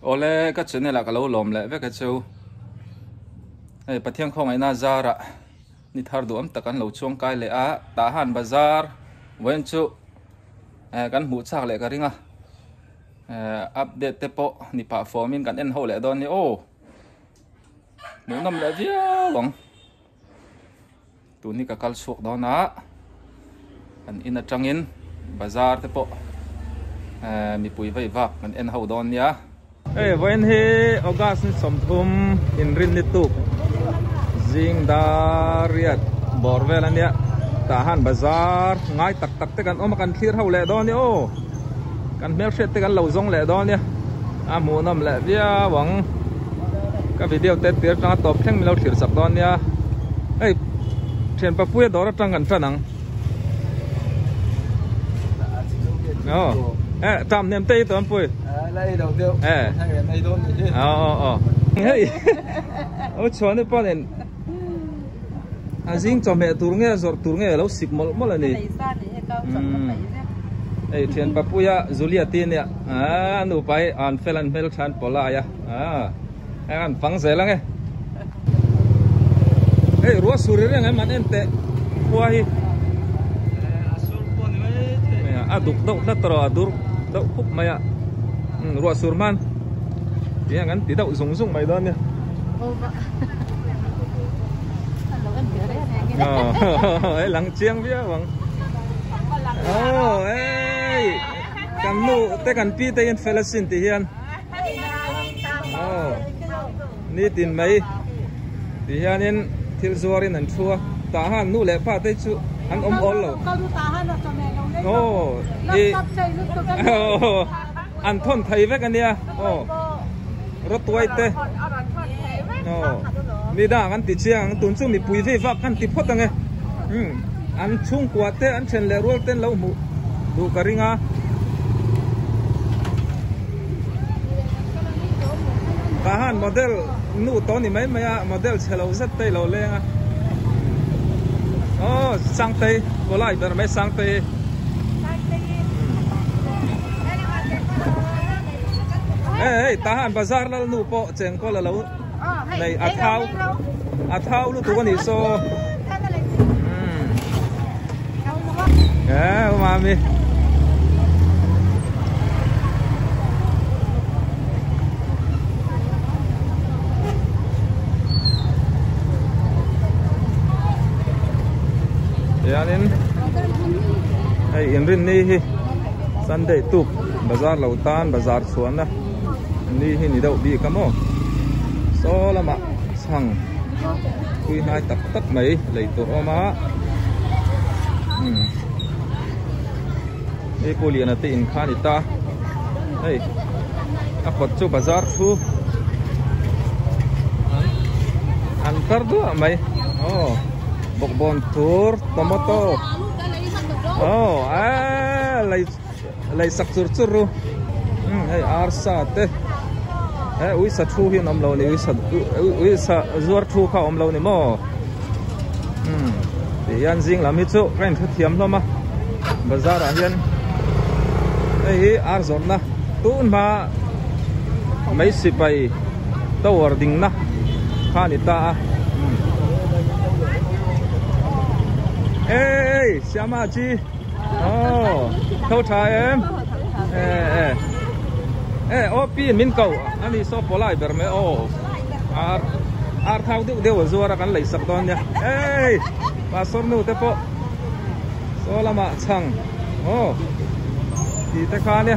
ole ka chune la ka lo lom le ve ka chu ei pathiang khong aina zara ni thar du am takan lo chuang kai le a ta han bazar wen chu kan mu chak le ka ringa update te po ni pa formin kan en ho le don ni o mu nam le via wang tu ni ka kal suak do na an in atangin bazar te po mi pui vai vak kan en ho don ya when he August ni somthum in rin ni tu jing dariat borvel ania tahan bazar ngai tak tak te kan om kan clear ho le don ni o kan mel set te kan lo zong le don nia a mu nam le via wang ka video te tir tang top theng mi lo thir sak don nia ei thian pa pui do ra tang kan chanang tạm niệm tây tóm pui đây đầu tiêu thay biển đây thôi hey ôi chọn đi bao nhiêu riêng cho mẹ tour nghe lâu xịt một lần này ấy thiên papuya Julia tin ya nụ bay an felan mel chan pola ya an phăng dễ lắm nghe ấy rùa suri riêng em ăn ente qua hi aduk dok na tro adur dok khúc mày rùa surman dia kan tidak zung mai don ya lang chiang bia bang kan nu te kan pi te in felasin ti hian ni tin mai ti hian in thil zuarin an thua ta han nu le pa te chu an ol lo an thon thai ve kan nia rot tuai te mi da kan ti chiang tun chu mi pui ve va kan ti phot ange an chung kwa te an chen le rol ten lo mu du karinga tahan model nu to ni mai maya model chelo zat te lo lenga sang te bolai ber mai sang te tahan bazar la nu po cheng ko la lo nei a thau lu tu ni so mami yanin in rin ni hi Sunday tu bazar lautan bazar chuan na ni hi ni dau bi kamo so lama sang kui nai tak tak mai lei tur oma ei poliana te in khani ta ei a khot chu bazar thu an tar du mai bok bon tur tomato lei sak chur churu ei arsa te ui sa thu hi nom lo ni ui sa zuar thu kha om lo ni mo ti yan jing lam hi chu ren thu thiam hloma bazar a hian ei ar zon na tun ma mai sipai tawar ding na khani ta ei Syama chi thâu thà em pin min cầu anh đi so polai ber me ar thau deu zuara kan lei sak don ya pa sor nu te po so lama chang ti te kha ne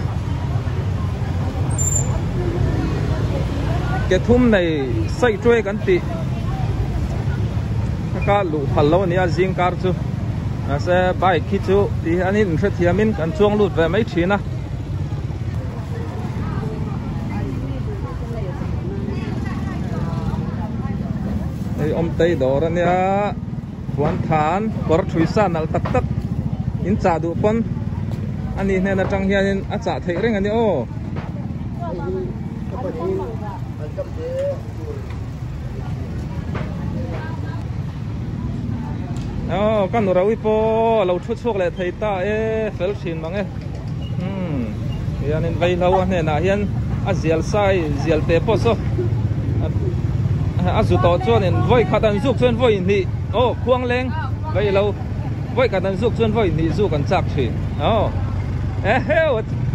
ke thum nei sai troi kan ti ka lu phalo nia jing kar chu se bai khi chu ti anin thre thiamin kan chuang lut ve mai thina om tây đó ra nia quan than bor thui san al tak tak in cha du pon ani ne na tang hian a cha thei reng ani kan nu rawi po lo thu chuk le thei ta fel thin mang e hian in vai lo ne na hian zial sai zial te po so a zu to chuan in voi khat an zuk chuan voi ni o khuang leng vei lo voi khat an zuk chuan voi ni zu kan chak thi o he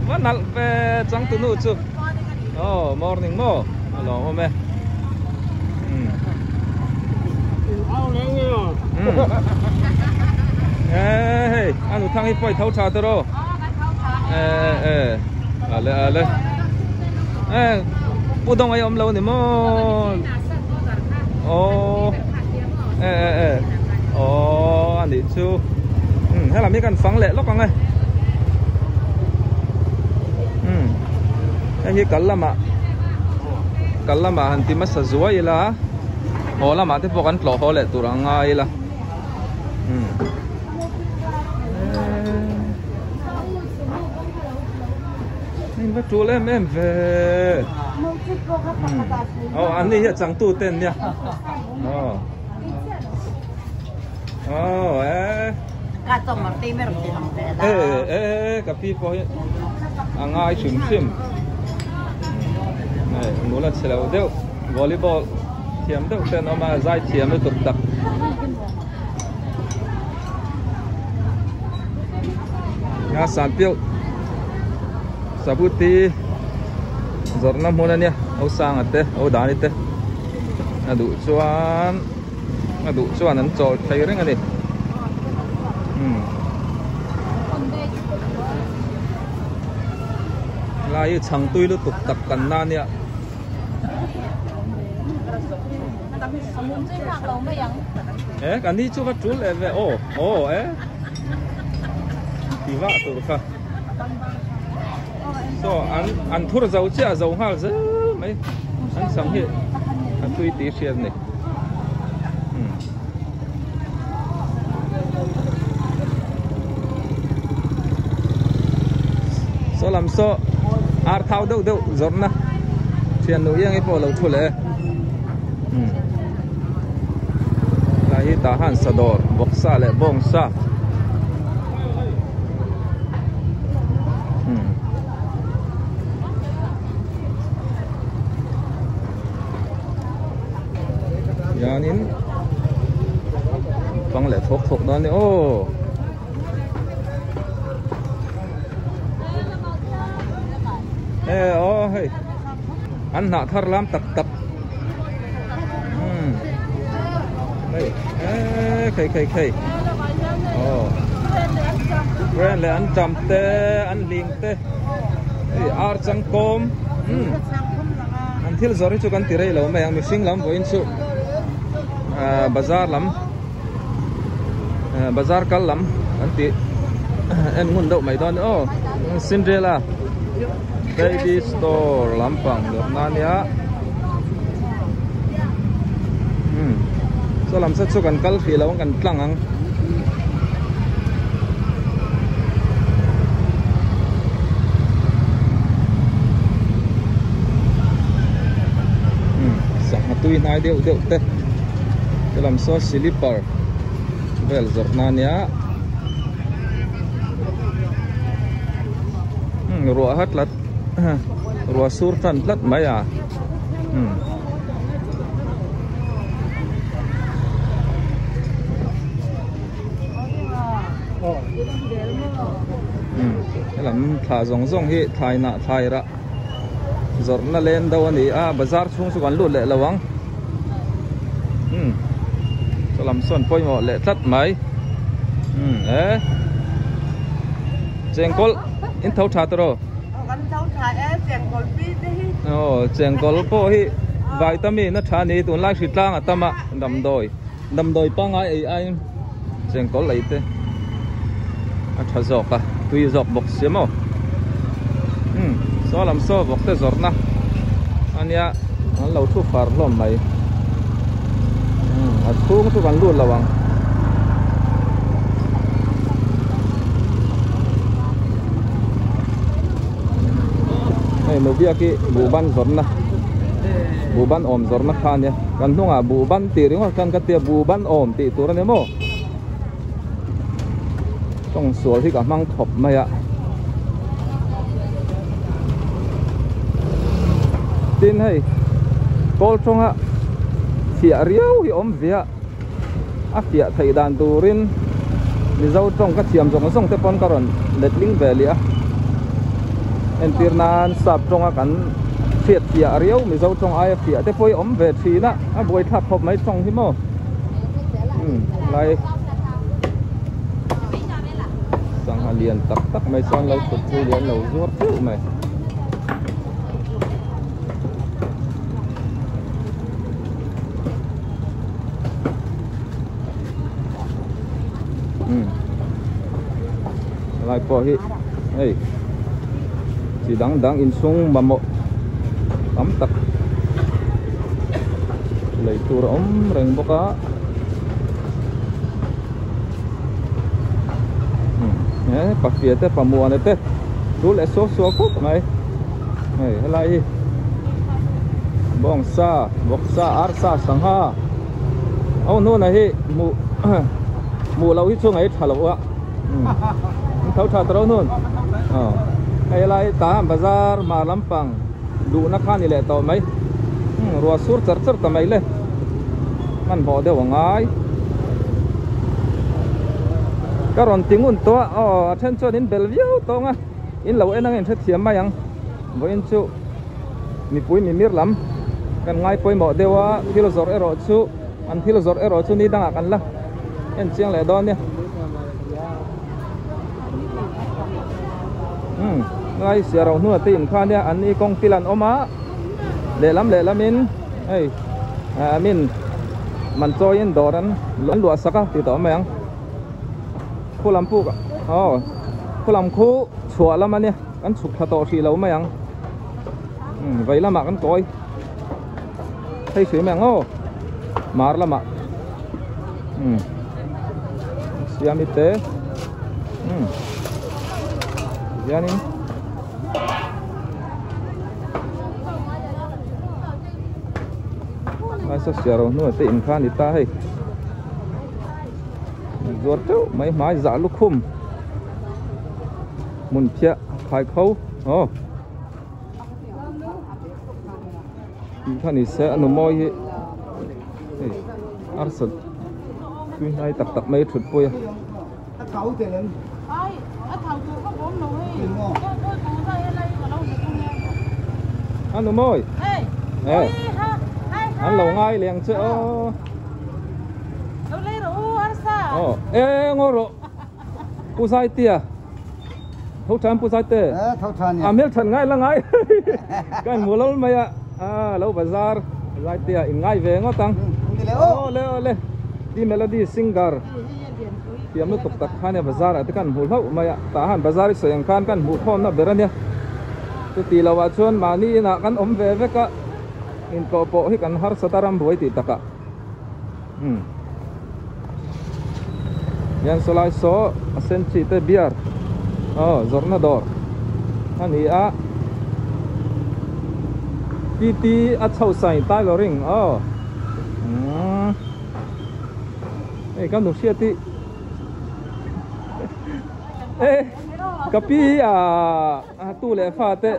wa nal ve chang tu nu chu o morning mo lo ho me hey anu thang hi poi thau cha to ro ale pu dong ai om lo ni mo ô anh đi chu hay là mấy căn phẳng lệ lóc con ơi cái cắn lắm mà hành tim mất sờ vậy là hồ là mà tiếp tục ăn lẩu hồ lệ tụi rằng ngay là nên bắt chú lên em về anh đi hiện chẳng tu tên nha cà phê coi anh ai chìm chìm này nó là sẽ là đeo volleyball thiểm đeo tên nó mà dai thiểm nó tục đặc nhà sản tiêu sabuti giọt năm hôm nay nha âu sang thế âu đá thế đủ chuan anh trội thấy đấy ngay lại chẳng tôi lúc tục tập cần nan nha cái này chú bắt chú lại về thì vợ tụi khá so ăn thua dầu chứ dầu hoa rất mấy ăn sáng hiện ăn tươi tí xiên này so làm so ar thao đâu giọt na xiên núi yang ấy bỏ lâu thua lệ là hi ta han sa dor bok sa lệ bong sa yanin bang lệ thok đó này hey anh nã thar lam tập khay brand là anh chăm te anh liêng te ar chang com anh thil zori chu kan tirai lo mai ang missing lam voin chu bazar kal lam anh ti en ngun dau mai don Cinderella baby store lampang nania so lam sat chu kan kal fi lo kan tlang ang sang tui nai deu te lam so slipper vel nania rùa hết lật rùa sur thân lật mấy à làm thả rong hi thải nạ thải ra giọt nó lên đâu anh bazar xuống xuống lụt lệ là vắng cho làm xuân phơi mỏ lệ thắt mấy chèn col in thấu trà rồi chèn col po hi vitamin nó trà này tụi lai xịt lang à tâm à đầm đồi pa ngay ai chèn col lấy thế trà giọt à tùy giọt bọc xíu mà so làm so bọc thế giọt na anh ya anh lâu thu phar lom mày thu kan luôn là vàng nó bia cái bù ban giọt na bù ban ôm giọt na khan ya kan nung bù ban tì riêng kan cái tia bù ban ôm tì tu ra nè mo trong số thì cả mang thọp mày ạ tin hay kol trong á phía riêu hi om vía á phía thầy đàn turin đi dâu trong các chiêm trong sông te pon karon let ling về lia en tirnan sap trong á kan phiệt phía riêu mi dâu trong ai phía te poi om về chi na á bôi thap hộp mấy trong hi mo lại sang hà liền tắc tắc mấy son lâu tụt thu liền lâu ruột chịu mày lại bỏ hi hey chỉ đang in sung mà một tắm tắc lấy tu rom reng boka pakai te pamuan te dulu esok kok mai helai bongsa boksa arsa sangha oh no nahi mu lau hi chungai thalo a thau tha tro nun helai ta bazar ma lampang du na khan ni le to mai ruwa sur char char ta mai le man bo de wangai karon tingun to attention in Bellevue to nga in lo enang en the thiam mayang voin chu mi pui mi mir lam kan ngai poi mo dewa philosor ero chu an philosor ero chu ni danga kan la en chiang le don ne ngai sia ro nu tin khan ya an ni kong tilan oma le lamin ei amin man choi in doran lon lua saka ti to mayang pulam pu ka pulam khu chua lắm anh nhé ăn sụp thà to xì lâu mấy ăn vậy là mà ăn coi thấy sữa mèo ngô mar là mà siam ite yani ai sao xia rồi nữa tiện khan đi ta hay ruột đâu mấy mái giả lúc khum mun chia khai khâu khan đi sẽ ăn mồi hi arsan tuy này tập mấy thụt bôi ăn mồi ăn lẩu ngay liền chứ ngoro pusai tia thâu chan pusai te thâu chan amel chan ngay là ngay kan mua lâu mày lâu bazar lai tia in ngay về ngó tăng le di melody singer tiam nó tục tak khane bazar at kan hul hau mày ta han bazar sayang kan mu khom na berania tu ti lawa chon mani na kan om ve ve ka in ko po hi kan har sataram boi ti taka yan solai so asen chi te biar zornador ani a titi a chau sai tai lo ring kan nu sia ti kapi tu le fa te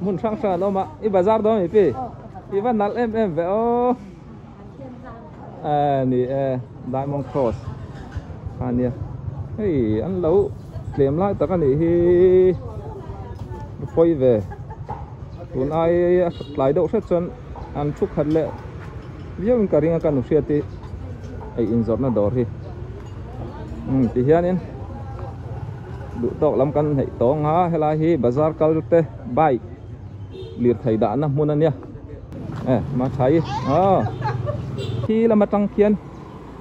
mun sang sa lo ma i bazar do mi pi i van nal em ve ni Diamond Cross anh nha, hey anh lâu liềm lại tất cả này hi quay về, tuần ai lại đậu xét chân anh chúc hạt lệ, bây giờ mình cả riêng cái nụ xe thì in giọt nó đỏ thì hiện nhiên đủ tóc lắm căn hệ to ngã hay là hi bazar kalte bike liệt thầy đã nè muốn anh nha, mà thấy khi là mặt trăng thiên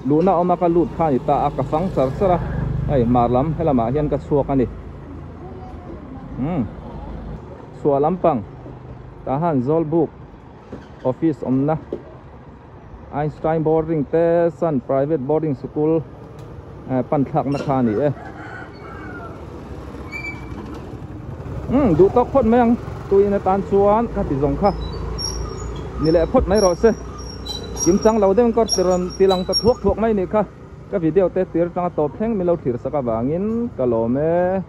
luna oma ka lut khan ta aka fang sar sara ai marlam helama hian ka suak ani sualam pang ta han zolbook office omna Einstein boarding te san private boarding school pan thak na khani du tok phot meng tuina tan chuan ka ti zong kha ni le phot mai ro se kim chang lo dem kor tilang ta thuốc mai ni kha ka video te tir tang top theng mi lo thir saka wangin kalome